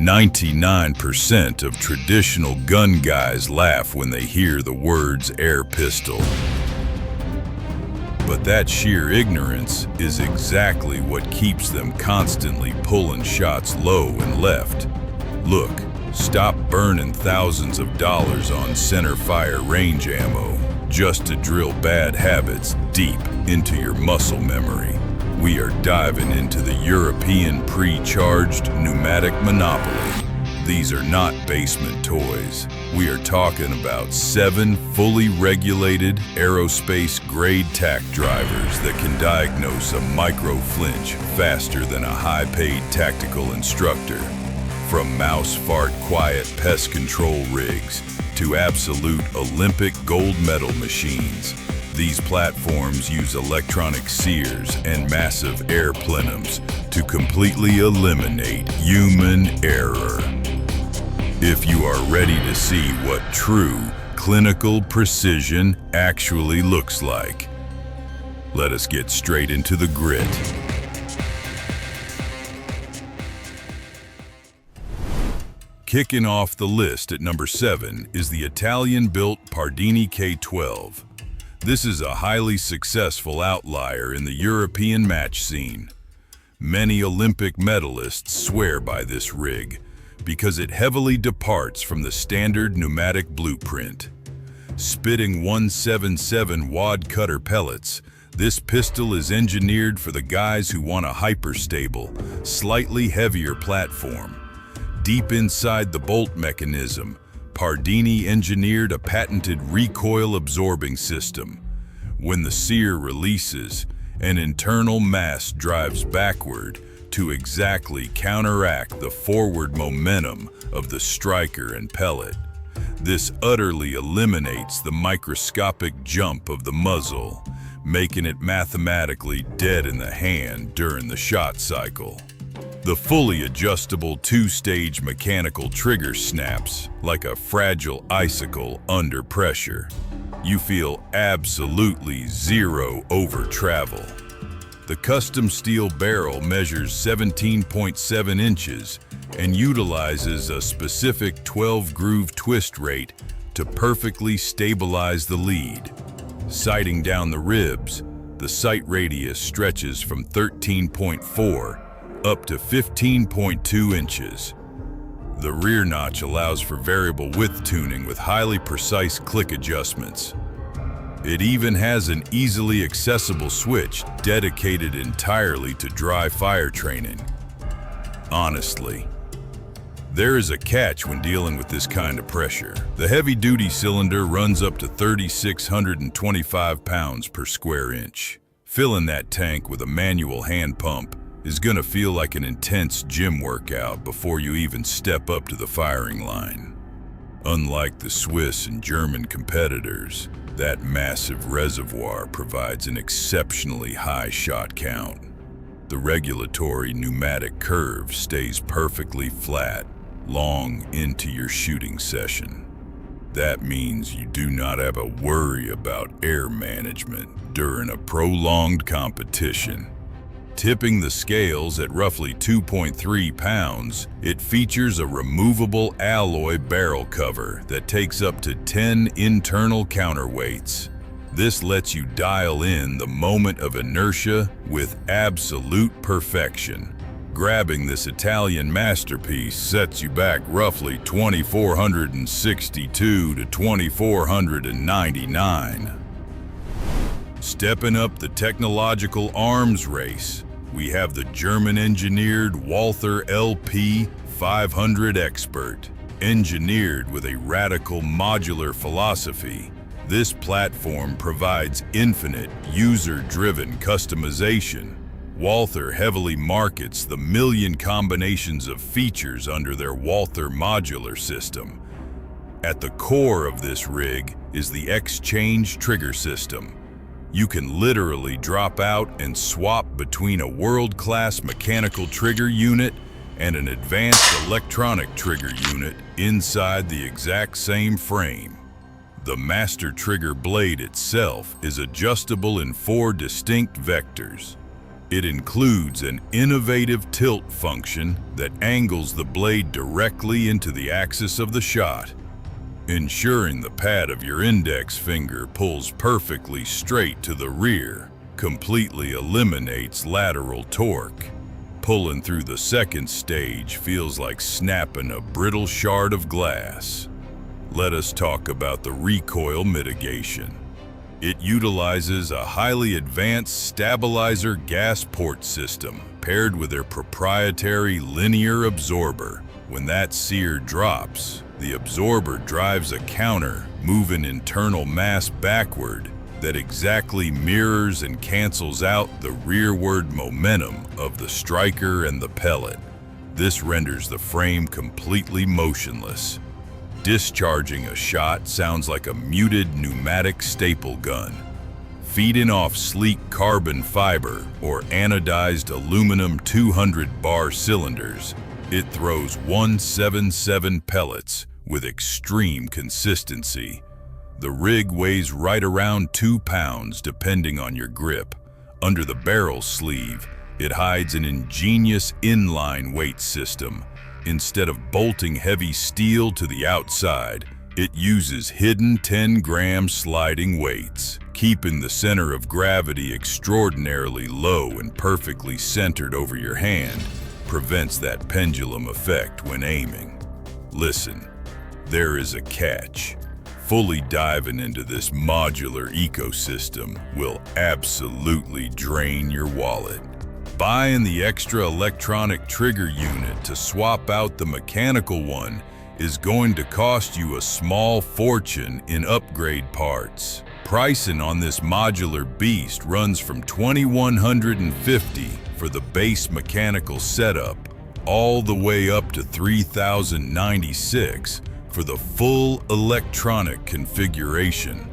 99% of traditional gun guys laugh when they hear the words air pistol. But that sheer ignorance is exactly what keeps them constantly pulling shots low and left. Look, stop burning thousands of dollars on centerfire range ammo just to drill bad habits deep into your muscle memory. We are diving into the European pre-charged pneumatic monopoly. These are not basement toys. We are talking about 7 fully regulated aerospace-grade tack drivers that can diagnose a micro-flinch faster than a high-paid tactical instructor. From mouse fart quiet pest control rigs to absolute Olympic gold medal machines, these platforms use electronic sears and massive air plenums to completely eliminate human error. If you are ready to see what true clinical precision actually looks like, let us get straight into the grit. Kicking off the list at number 7 is the Italian-built Pardini K12. This is a highly successful outlier in the European match scene. Many Olympic medalists swear by this rig because it heavily departs from the standard pneumatic blueprint. Spitting 177 wad cutter pellets, this pistol is engineered for the guys who want a hyper-stable, slightly heavier platform. Deep inside the bolt mechanism, Pardini engineered a patented recoil absorbing system. When the sear releases, an internal mass drives backward to exactly counteract the forward momentum of the striker and pellet. This utterly eliminates the microscopic jump of the muzzle, making it mathematically dead in the hand during the shot cycle. The fully adjustable 2-stage mechanical trigger snaps like a fragile icicle under pressure. You feel absolutely zero over travel. The custom steel barrel measures 17.7 inches and utilizes a specific 12-groove twist rate to perfectly stabilize the lead. Sighting down the ribs, the sight radius stretches from 13.4 up to 15.2 inches. The rear notch allows for variable width tuning with highly precise click adjustments. It even has an easily accessible switch dedicated entirely to dry fire training. Honestly, there is a catch when dealing with this kind of pressure. The heavy-duty cylinder runs up to 3,625 pounds per square inch. Filling that tank with a manual hand pump is gonna feel like an intense gym workout before you even step up to the firing line. Unlike the Swiss and German competitors, that massive reservoir provides an exceptionally high shot count. The regulatory pneumatic curve stays perfectly flat long into your shooting session. That means you do not have a worry about air management during a prolonged competition. Tipping the scales at roughly 2.3 pounds, it features a removable alloy barrel cover that takes up to 10 internal counterweights. This lets you dial in the moment of inertia with absolute perfection. Grabbing this Italian masterpiece sets you back roughly 2,462 to 2,499. Stepping up the technological arms race, we have the German-engineered Walther LP 500 Expert. Engineered with a radical modular philosophy, this platform provides infinite user-driven customization. Walther heavily markets the million combinations of features under their Walther modular system. At the core of this rig is the X-Change trigger system. You can literally drop out and swap between a world-class mechanical trigger unit and an advanced electronic trigger unit inside the exact same frame. The master trigger blade itself is adjustable in 4 distinct vectors. It includes an innovative tilt function that angles the blade directly into the axis of the shot, ensuring the pad of your index finger pulls perfectly straight to the rear, completely eliminates lateral torque. Pulling through the second stage feels like snapping a brittle shard of glass. Let us talk about the recoil mitigation. It utilizes a highly advanced stabilizer gas port system paired with their proprietary linear absorber. When that sear drops, the absorber drives a counter, moving internal mass backward that exactly mirrors and cancels out the rearward momentum of the striker and the pellet. This renders the frame completely motionless. Discharging a shot sounds like a muted pneumatic staple gun. Feeding off sleek carbon fiber or anodized aluminum 200 bar cylinders, it throws 177 pellets with extreme consistency. The rig weighs right around 2 pounds depending on your grip. Under the barrel sleeve, it hides an ingenious inline weight system. Instead of bolting heavy steel to the outside, it uses hidden 10-gram sliding weights. Keeping the center of gravity extraordinarily low and perfectly centered over your hand prevents that pendulum effect when aiming. Listen, there is a catch. Fully diving into this modular ecosystem will absolutely drain your wallet. Buying the extra electronic trigger unit to swap out the mechanical one is going to cost you a small fortune in upgrade parts. Pricing on this modular beast runs from $2,150 for the base mechanical setup, all the way up to $3,096 for the full electronic configuration.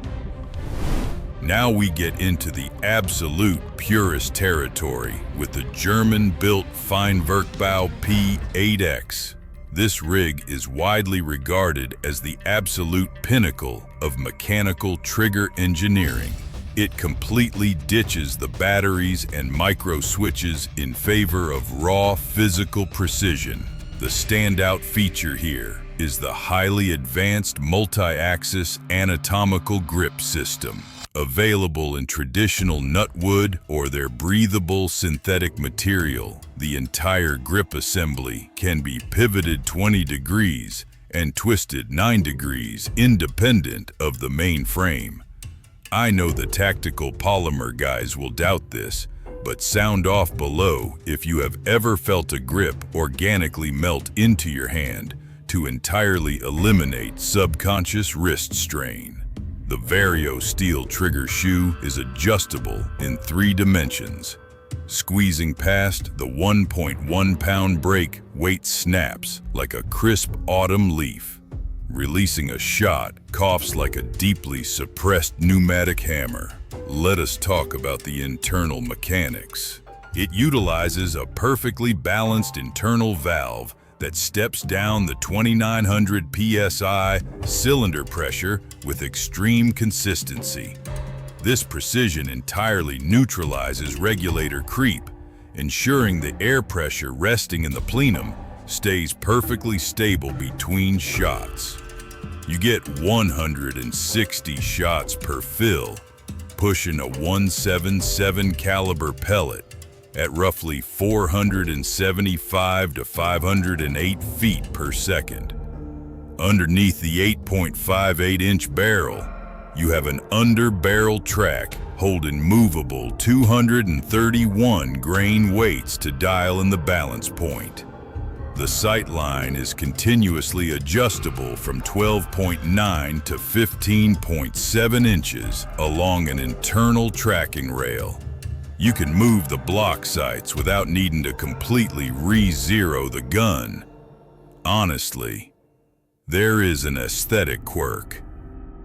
Now we get into the absolute purist territory with the German-built Feinwerkbau P8X. This rig is widely regarded as the absolute pinnacle of mechanical trigger engineering. It completely ditches the batteries and micro switches in favor of raw physical precision. The standout feature here is the highly advanced multi-axis anatomical grip system. Available in traditional nutwood or their breathable synthetic material, the entire grip assembly can be pivoted 20 degrees and twisted 9 degrees independent of the main frame. I know the tactical polymer guys will doubt this, but sound off below if you have ever felt a grip organically melt into your hand to entirely eliminate subconscious wrist strain. The Vario steel trigger shoe is adjustable in 3 dimensions. Squeezing past the 1.1 pound brake, weight snaps like a crisp autumn leaf. Releasing a shot coughs like a deeply suppressed pneumatic hammer. Let us talk about the internal mechanics. It utilizes a perfectly balanced internal valve that steps down the 2,900 psi cylinder pressure with extreme consistency. This precision entirely neutralizes regulator creep, ensuring the air pressure resting in the plenum stays perfectly stable between shots. You get 160 shots per fill, pushing a 177 caliber pellet at roughly 475 to 508 feet per second. Underneath the 8.58-inch barrel, you have an under-barrel track holding movable 231 grain weights to dial in the balance point. The sight line is continuously adjustable from 12.9 to 15.7 inches along an internal tracking rail. You can move the block sights without needing to completely re-zero the gun. Honestly, there is an aesthetic quirk.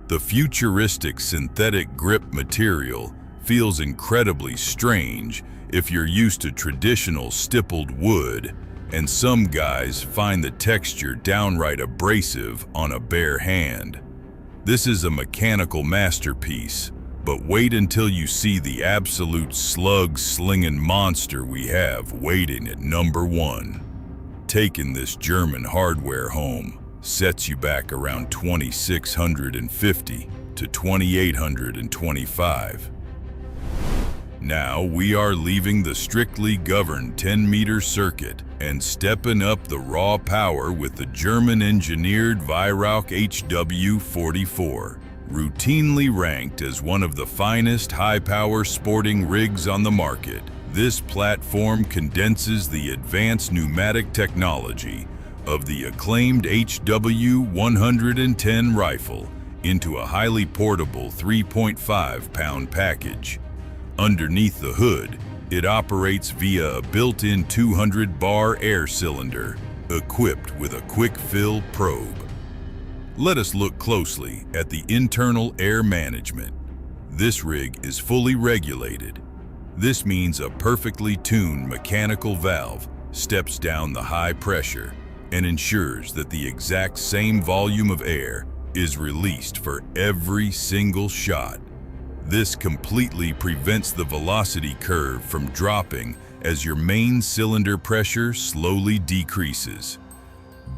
The futuristic synthetic grip material feels incredibly strange if you're used to traditional stippled wood, and some guys find the texture downright abrasive on a bare hand. This is a mechanical masterpiece, But wait until you see the absolute slug-slinging monster we have waiting at number 1. Taking this German hardware home sets you back around $2,650 to $2,825. Now we are leaving the strictly governed 10-meter circuit and stepping up the raw power with the German-engineered Weihrauch HW44, routinely ranked as one of the finest high-power sporting rigs on the market. This platform condenses the advanced pneumatic technology of the acclaimed HW110 rifle into a highly portable 3.5-pound package. Underneath the hood, it operates via a built-in 200-bar air cylinder equipped with a quick-fill probe. Let us look closely at the internal air management. This rig is fully regulated. This means a perfectly tuned mechanical valve steps down the high pressure and ensures that the exact same volume of air is released for every single shot. This completely prevents the velocity curve from dropping as your main cylinder pressure slowly decreases.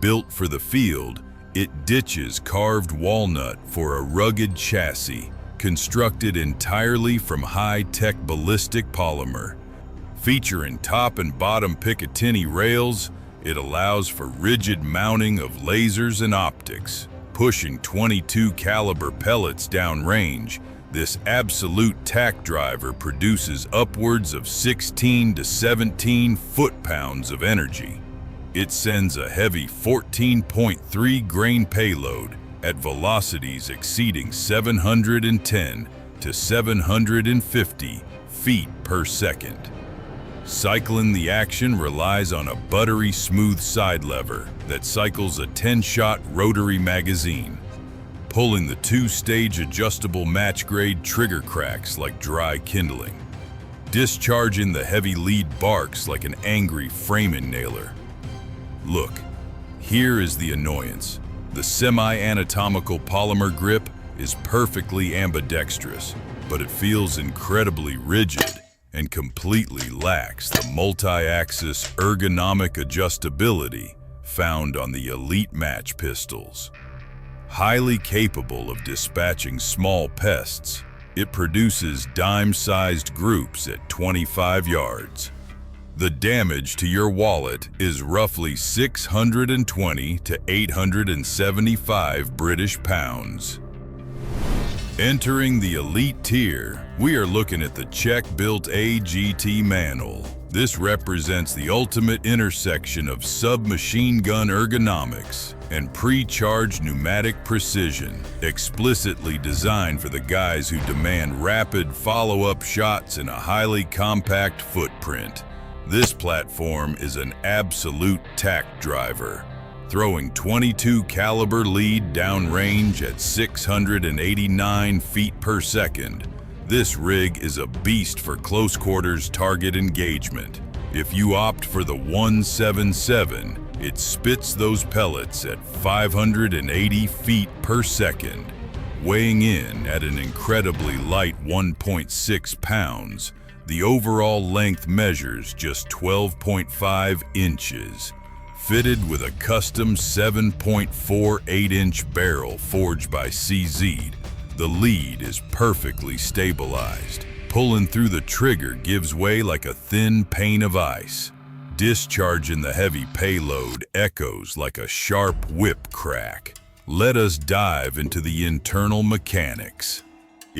Built for the field, it ditches carved walnut for a rugged chassis constructed entirely from high-tech ballistic polymer. Featuring top and bottom Picatinny rails, it allows for rigid mounting of lasers and optics. Pushing .22 caliber pellets downrange, this absolute tack driver produces upwards of 16 to 17 foot-pounds of energy. It sends a heavy 14.3 grain payload at velocities exceeding 710 to 750 feet per second. Cycling the action relies on a buttery smooth side lever that cycles a 10-shot rotary magazine. Pulling the 2-stage adjustable match-grade trigger cracks like dry kindling. Discharging the heavy lead barks like an angry framing nailer. Look, here is the annoyance. The semi-anatomical polymer grip is perfectly ambidextrous, but it feels incredibly rigid and completely lacks the multi-axis ergonomic adjustability found on the elite match pistols. Highly capable of dispatching small pests, it produces dime-sized groups at 25 yards. The damage to your wallet is roughly 620 to 875 British pounds. Entering the elite tier, we are looking at the Czech-built AGT Manul. This represents the ultimate intersection of submachine gun ergonomics and pre-charged pneumatic precision, explicitly designed for the guys who demand rapid follow-up shots in a highly compact footprint. This platform is an absolute tack driver, throwing .22 caliber lead downrange at 689 feet per second. This rig is a beast for close quarters target engagement. If you opt for the 177, it spits those pellets at 580 feet per second. Weighing in at an incredibly light 1.6 pounds, the overall length measures just 12.5 inches. Fitted with a custom 7.48-inch barrel forged by CZ, the lead is perfectly stabilized. Pulling through the trigger gives way like a thin pane of ice. Discharging the heavy payload echoes like a sharp whip crack. Let us dive into the internal mechanics.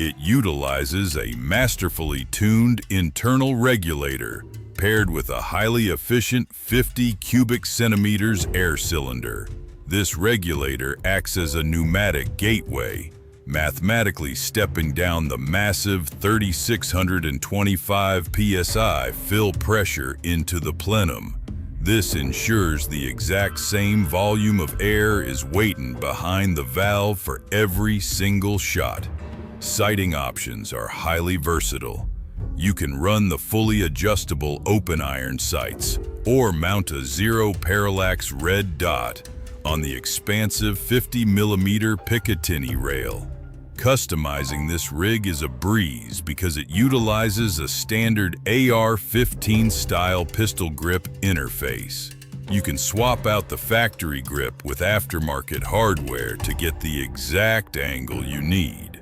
It utilizes a masterfully tuned internal regulator paired with a highly efficient 50 cubic centimeters air cylinder. This regulator acts as a pneumatic gateway, mathematically stepping down the massive 3,625 psi fill pressure into the plenum. This ensures the exact same volume of air is waiting behind the valve for every single shot. Sighting options are highly versatile. You can run the fully adjustable open iron sights or mount a zero parallax red dot on the expansive 50mm Picatinny rail. Customizing this rig is a breeze because it utilizes a standard AR-15 style pistol grip interface. You can swap out the factory grip with aftermarket hardware to get the exact angle you need.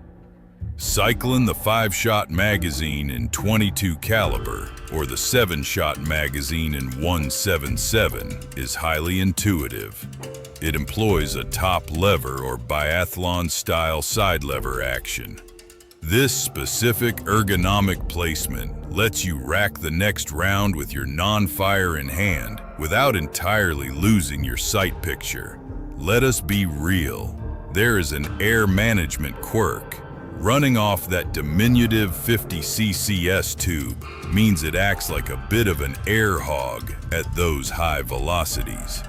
Cycling the 5-shot magazine in .22 caliber or the 7-shot magazine in .177 is highly intuitive. It employs a top lever or biathlon-style side lever action. This specific ergonomic placement lets you rack the next round with your non-fire in hand without entirely losing your sight picture. Let us be real. There is an air management quirk. Running off that diminutive 50 CCS tube means it acts like a bit of an air hog at those high velocities.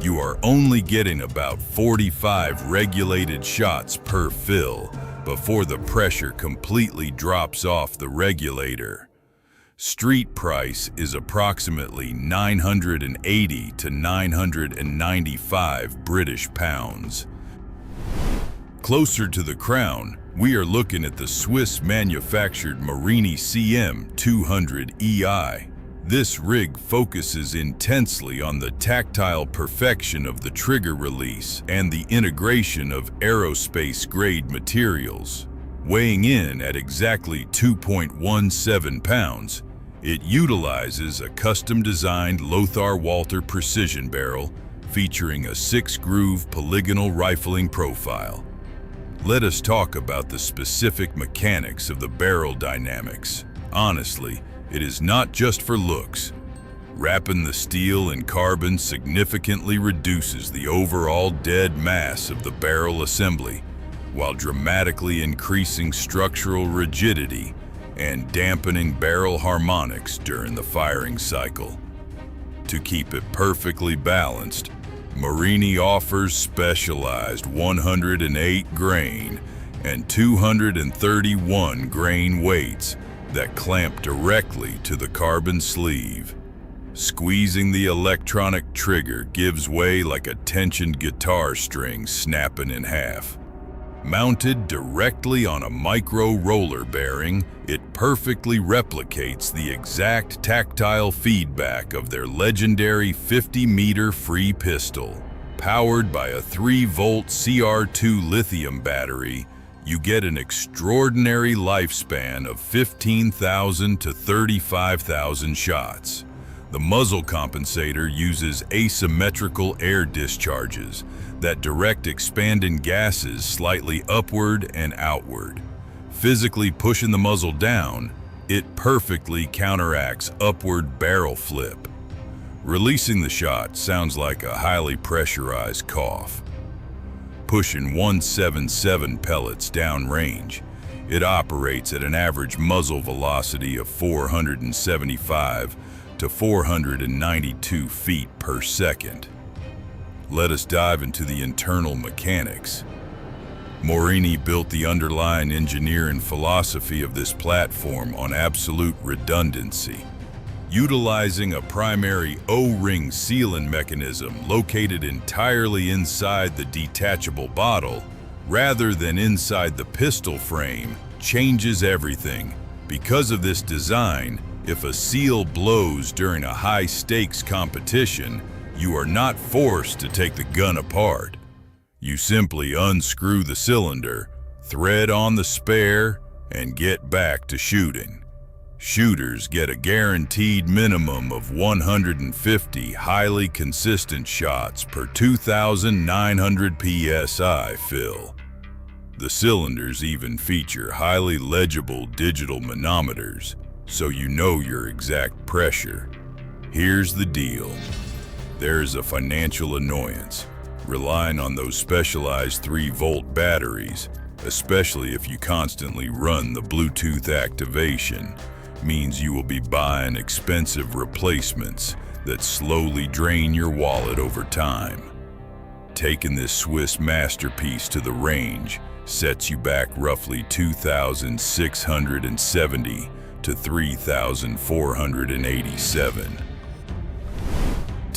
You are only getting about 45 regulated shots per fill before the pressure completely drops off the regulator. Street price is approximately 980 to 995 British pounds. Closer to the crown, we are looking at the Swiss-manufactured Morini CM200EI. This rig focuses intensely on the tactile perfection of the trigger release and the integration of aerospace-grade materials. Weighing in at exactly 2.17 pounds, it utilizes a custom-designed Walther precision barrel featuring a 6-groove polygonal rifling profile. Let us talk about the specific mechanics of the barrel dynamics. Honestly, it is not just for looks. Wrapping the steel in carbon significantly reduces the overall dead mass of the barrel assembly, while dramatically increasing structural rigidity and dampening barrel harmonics during the firing cycle. To keep it perfectly balanced, Morini offers specialized 108 grain and 231 grain weights that clamp directly to the carbon sleeve. Squeezing the electronic trigger gives way like a tensioned guitar string snapping in half. Mounted directly on a micro roller bearing, it perfectly replicates the exact tactile feedback of their legendary 50-meter free pistol. Powered by a 3-volt CR2 lithium battery, you get an extraordinary lifespan of 15,000 to 35,000 shots. The muzzle compensator uses asymmetrical air discharges that direct expanding gases slightly upward and outward. Physically pushing the muzzle down, it perfectly counteracts upward barrel flip. Releasing the shot sounds like a highly pressurized cough. Pushing 177 pellets downrange, it operates at an average muzzle velocity of 475 to 492 feet per second. Let us dive into the internal mechanics. Morini built the underlying engineering philosophy of this platform on absolute redundancy. Utilizing a primary O-ring sealing mechanism located entirely inside the detachable bottle, rather than inside the pistol frame, changes everything. Because of this design, if a seal blows during a high-stakes competition, you are not forced to take the gun apart. You simply unscrew the cylinder, thread on the spare, and get back to shooting. Shooters get a guaranteed minimum of 150 highly consistent shots per 2,900 psi fill. The cylinders even feature highly legible digital manometers, so you know your exact pressure. Here's the deal. There is a financial annoyance. Relying on those specialized 3-volt batteries, especially if you constantly run the Bluetooth activation, means you will be buying expensive replacements that slowly drain your wallet over time. Taking this Swiss masterpiece to the range sets you back roughly 2,670 to 3,487.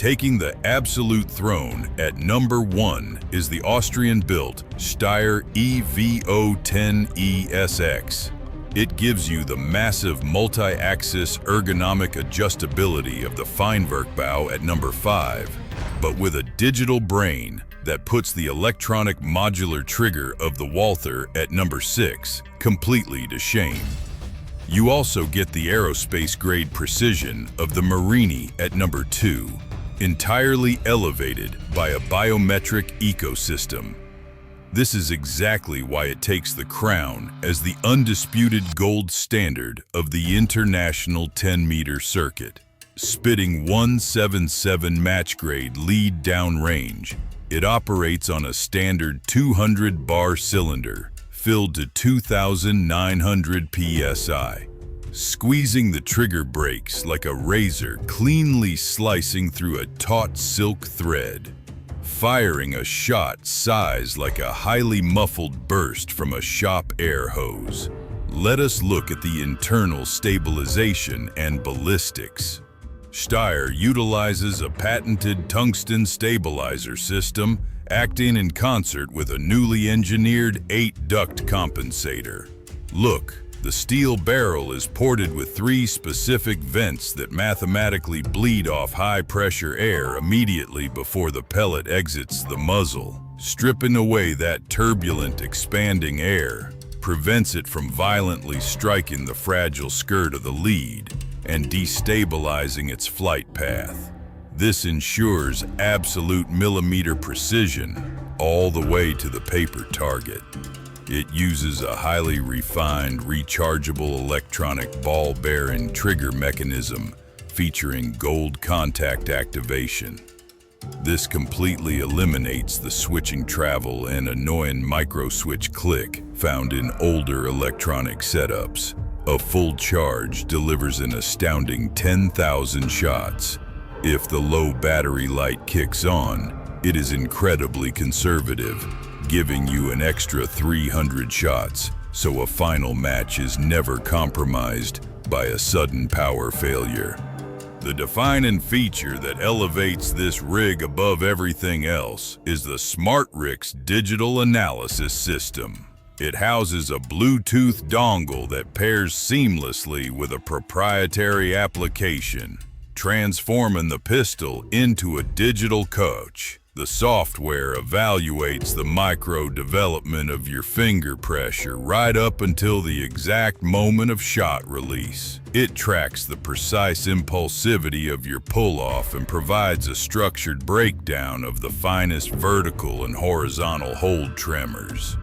Taking the absolute throne at number 1 is the Austrian-built Steyr EVO10ESX. It gives you the massive multi-axis ergonomic adjustability of the Feinwerkbau at number 5, but with a digital brain that puts the electronic modular trigger of the Walther at number 6 completely to shame. You also get the aerospace-grade precision of the Morini at number 2, entirely elevated by a biometric ecosystem. This is exactly why it takes the crown as the undisputed gold standard of the international 10-meter circuit. Spitting 177 match-grade lead downrange, it operates on a standard 200-bar cylinder filled to 2,900 psi. Squeezing the trigger brakes like a razor cleanly slicing through a taut silk thread. Firing a shot sized like a highly muffled burst from a shop air hose. Let us look at the internal stabilization and ballistics. Steyr utilizes a patented tungsten stabilizer system acting in concert with a newly engineered 8-duct compensator. Look. The steel barrel is ported with 3 specific vents that mathematically bleed off high-pressure air immediately before the pellet exits the muzzle. Stripping away that turbulent, expanding air prevents it from violently striking the fragile skirt of the lead and destabilizing its flight path. This ensures absolute millimeter precision all the way to the paper target. It uses a highly refined, rechargeable electronic ball-bearing trigger mechanism featuring gold contact activation. This completely eliminates the switching travel and annoying micro-switch click found in older electronic setups. A full charge delivers an astounding 10,000 shots. If the low battery light kicks on, it is incredibly conservative, giving you an extra 300 shots, so a final match is never compromised by a sudden power failure. The defining feature that elevates this rig above everything else is the SmartRIC's digital analysis system. It houses a Bluetooth dongle that pairs seamlessly with a proprietary application, transforming the pistol into a digital coach. The software evaluates the micro-development of your finger pressure right up until the exact moment of shot release. It tracks the precise impulsivity of your pull-off and provides a structured breakdown of the finest vertical and horizontal hold tremors.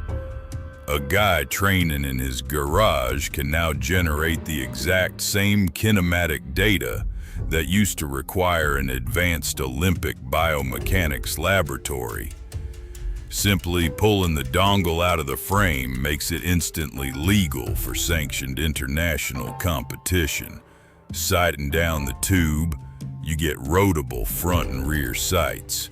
A guy training in his garage can now generate the exact same kinematic data that used to require an advanced Olympic biomechanics laboratory. Simply pulling the dongle out of the frame makes it instantly legal for sanctioned international competition. Sighting down the tube, you get rotable front and rear sights.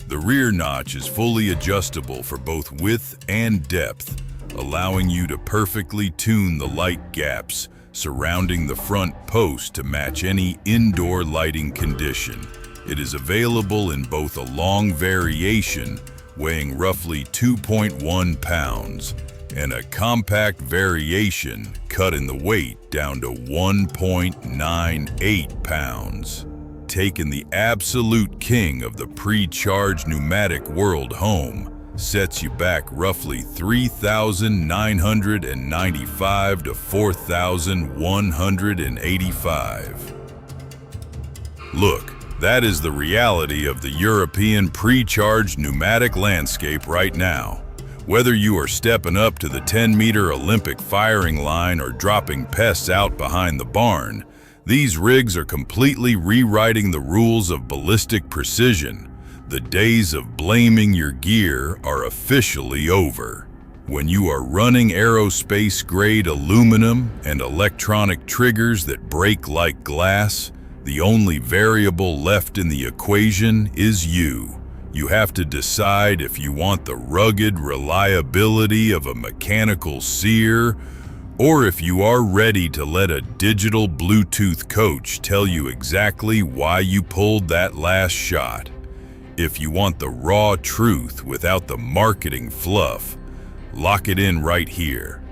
The rear notch is fully adjustable for both width and depth, allowing you to perfectly tune the light gaps surrounding the front post to match any indoor lighting condition. It is available in both a long variation, weighing roughly 2.1 pounds, and a compact variation cutting the weight down to 1.98 pounds. Taking the absolute king of the pre-charged pneumatic world home sets you back roughly $3,995 to $4,185. Look, that is the reality of the European pre-charged pneumatic landscape right now. Whether you are stepping up to the 10-meter Olympic firing line or dropping pests out behind the barn, these rigs are completely rewriting the rules of ballistic precision. The days of blaming your gear are officially over. When you are running aerospace-grade aluminum and electronic triggers that break like glass, the only variable left in the equation is you. You have to decide if you want the rugged reliability of a mechanical sear Or if you are ready to let a digital Bluetooth coach tell you exactly why you pulled that last shot. If you want the raw truth without the marketing fluff, lock it in right here.